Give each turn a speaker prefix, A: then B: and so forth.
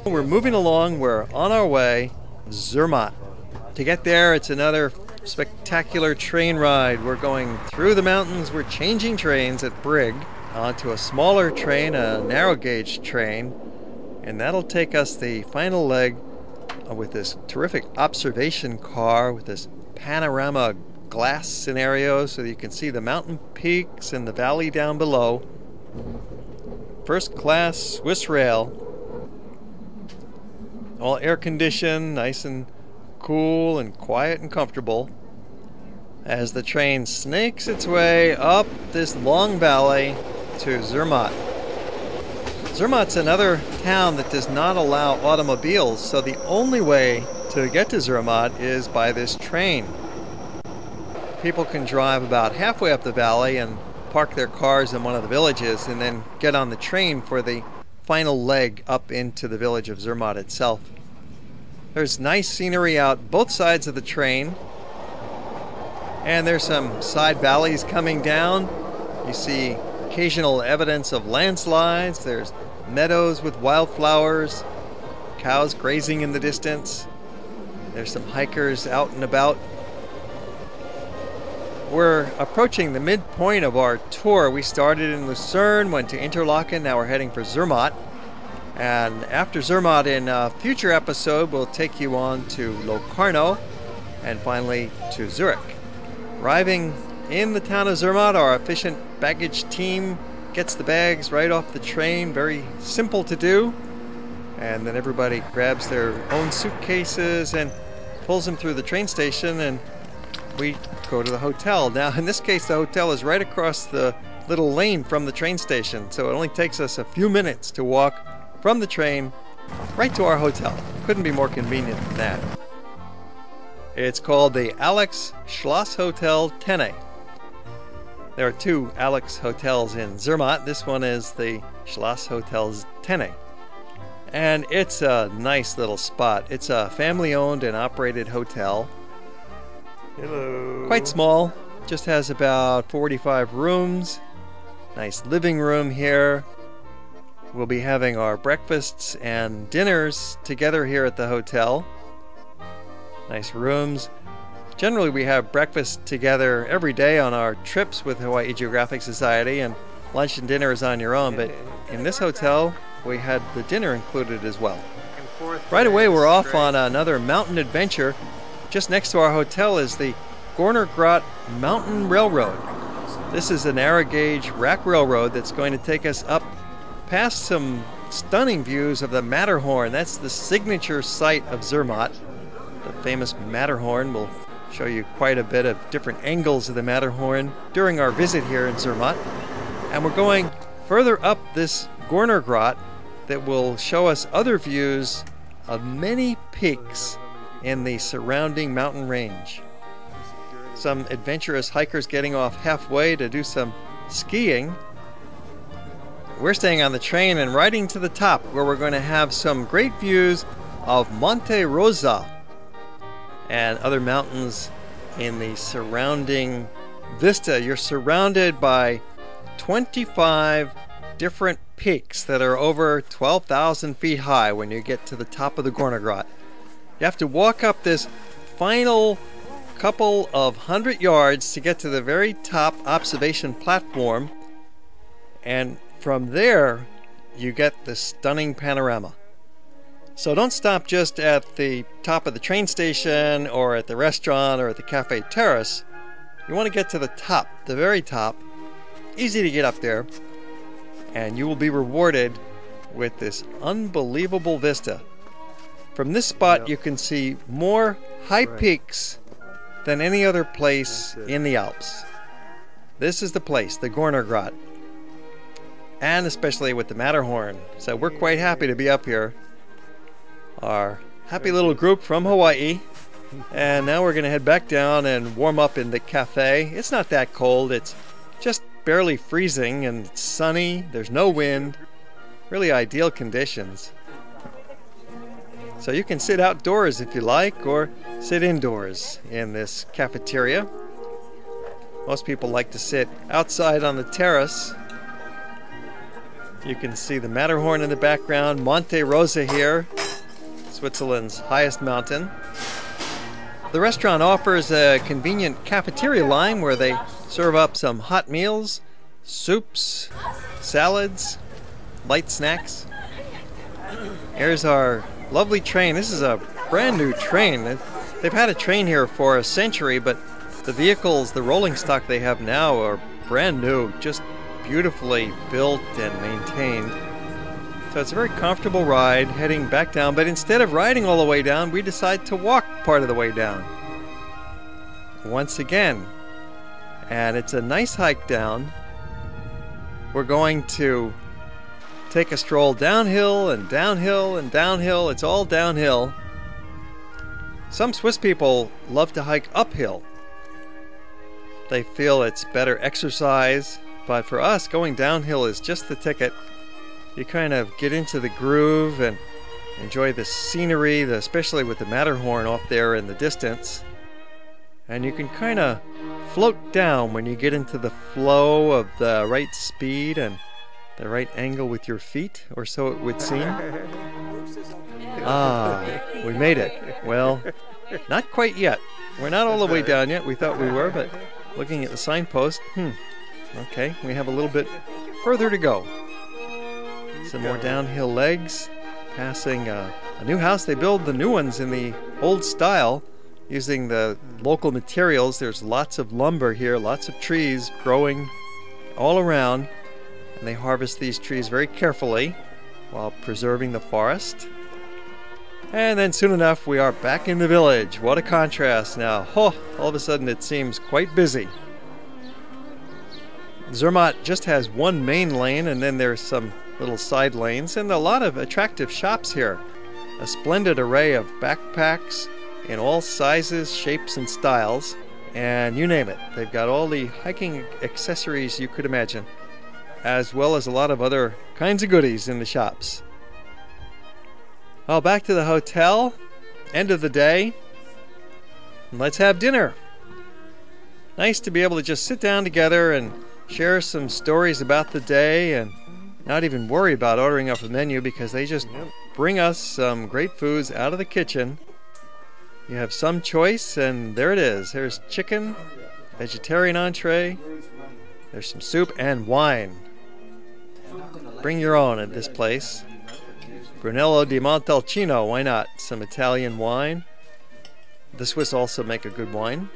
A: We're moving along, we're on our way, Zermatt. To get there, it's another spectacular train ride. We're going through the mountains, we're changing trains at Brig onto a smaller train, a narrow gauge train, and that'll take us the final leg with this terrific observation car with this panorama glass scenario so that you can see the mountain peaks and the valley down below. First class Swiss rail, all air conditioned, nice and cool and quiet and comfortable as the train snakes its way up this long valley to Zermatt. Zermatt's another town that does not allow automobiles, so the only way to get to Zermatt is by this train. People can drive about halfway up the valley and park their cars in one of the villages and then get on the train for the final leg up into the village of Zermatt itself. There's nice scenery out both sides of the train, and there's some side valleys coming down. You see occasional evidence of landslides. There's meadows with wildflowers, cows grazing in the distance. There's some hikers out and about. We're approaching the midpoint of our tour. We started in Lucerne, went to Interlaken, now we're heading for Zermatt. And after Zermatt, in a future episode, we'll take you on to Locarno and finally to Zurich. Arriving in the town of Zermatt, our efficient baggage team gets the bags right off the train, very simple to do. And then everybody grabs their own suitcases and pulls them through the train station, and we go to the hotel. Now, in this case, the hotel is right across the little lane from the train station, so it only takes us a few minutes to walk from the train right to our hotel. Couldn't be more convenient than that. It's called the Alex Schloss Hotel Tenne. There are two Alex hotels in Zermatt. This one is the Schloss Hotel Tenne. And it's a nice little spot. It's a family-owned and operated hotel.
B: Hello.
A: Quite small, just has about 45 rooms. Nice living room here. We'll be having our breakfasts and dinners together here at the hotel. Nice rooms. Generally we have breakfast together every day on our trips with Hawaii Geographic Society, and lunch and dinner is on your own, but in this hotel we had the dinner included as well. Right away we're off on another mountain adventure. Just next to our hotel is the Gornergrat Mountain Railroad. This is a narrow gauge rack railroad that's going to take us up past some stunning views of the Matterhorn. That's the signature site of Zermatt. The famous Matterhorn. We'll show you quite a bit of different angles of the Matterhorn during our visit here in Zermatt. And we're going further up this Gornergrat that will show us other views of many peaks in the surrounding mountain range. Some adventurous hikers getting off halfway to do some skiing. We're staying on the train and riding to the top, where we're going to have some great views of Monterosa and other mountains in the surrounding vista. You're surrounded by 25 different peaks that are over 12,000 feet high when you get to the top of the Gornergrat. You have to walk up this final couple of 100 yards to get to the very top observation platform, and from there you get the stunning panorama. So don't stop just at the top of the train station or at the restaurant or at the cafe terrace. You want to get to the top, the very top. Easy to get up there, and you will be rewarded with this unbelievable vista. From this spot you can see more high peaks than any other place in the Alps. This is the place, the Gornergrat, and especially with the Matterhorn. So we're quite happy to be up here. Our happy little group from Hawaii. And now we're going to head back down and warm up in the cafe. It's not that cold. It's just barely freezing, and it's sunny. There's no wind. Really ideal conditions. So you can sit outdoors if you like, or sit indoors in this cafeteria. Most people like to sit outside on the terrace. You can see the Matterhorn in the background, Monterosa here, Switzerland's highest mountain. The restaurant offers a convenient cafeteria line where they serve up some hot meals, soups, salads, light snacks. Here's our lovely train. This is a brand new train. They've had a train here for a century, but the vehicles, the rolling stock they have now are brand new, just beautifully built and maintained. So it's a very comfortable ride heading back down, but instead of riding all the way down, we decide to walk part of the way down. Once again. And it's a nice hike down. We're going to take a stroll downhill and downhill and downhill. It's all downhill. Some Swiss people love to hike uphill. They feel it's better exercise, but for us, going downhill is just the ticket. You kind of get into the groove and enjoy the scenery, especially with the Matterhorn off there in the distance. And you can kind of float down when you get into the flow of the right speed and the right angle with your feet, or so it would seem. Ah, we made it. Well, not quite yet. We're not all the way down yet. We thought we were, but looking at the signpost, okay, we have a little bit further to go. Some more downhill legs, passing a new house. They build the new ones in the old style using the local materials. There's lots of lumber here, lots of trees growing all around, and they harvest these trees very carefully while preserving the forest. And then soon enough we are back in the village. What a contrast now. Oh, all of a sudden it seems quite busy. Zermatt just has one main lane, and then there's some little side lanes and a lot of attractive shops here. A splendid array of backpacks in all sizes, shapes, and styles, and you name it. They've got all the hiking accessories you could imagine, as well as a lot of other kinds of goodies in the shops. Well, back to the hotel, end of the day. Let's have dinner. Nice to be able to just sit down together and share some stories about the day and not even worry about ordering off a menu, because they just bring us some great foods out of the kitchen. You have some choice, and there it is. There's chicken, vegetarian entree, there's some soup, and wine. Bring your own at this place. Brunello di Montalcino, why not? Some Italian wine. The Swiss also make a good wine.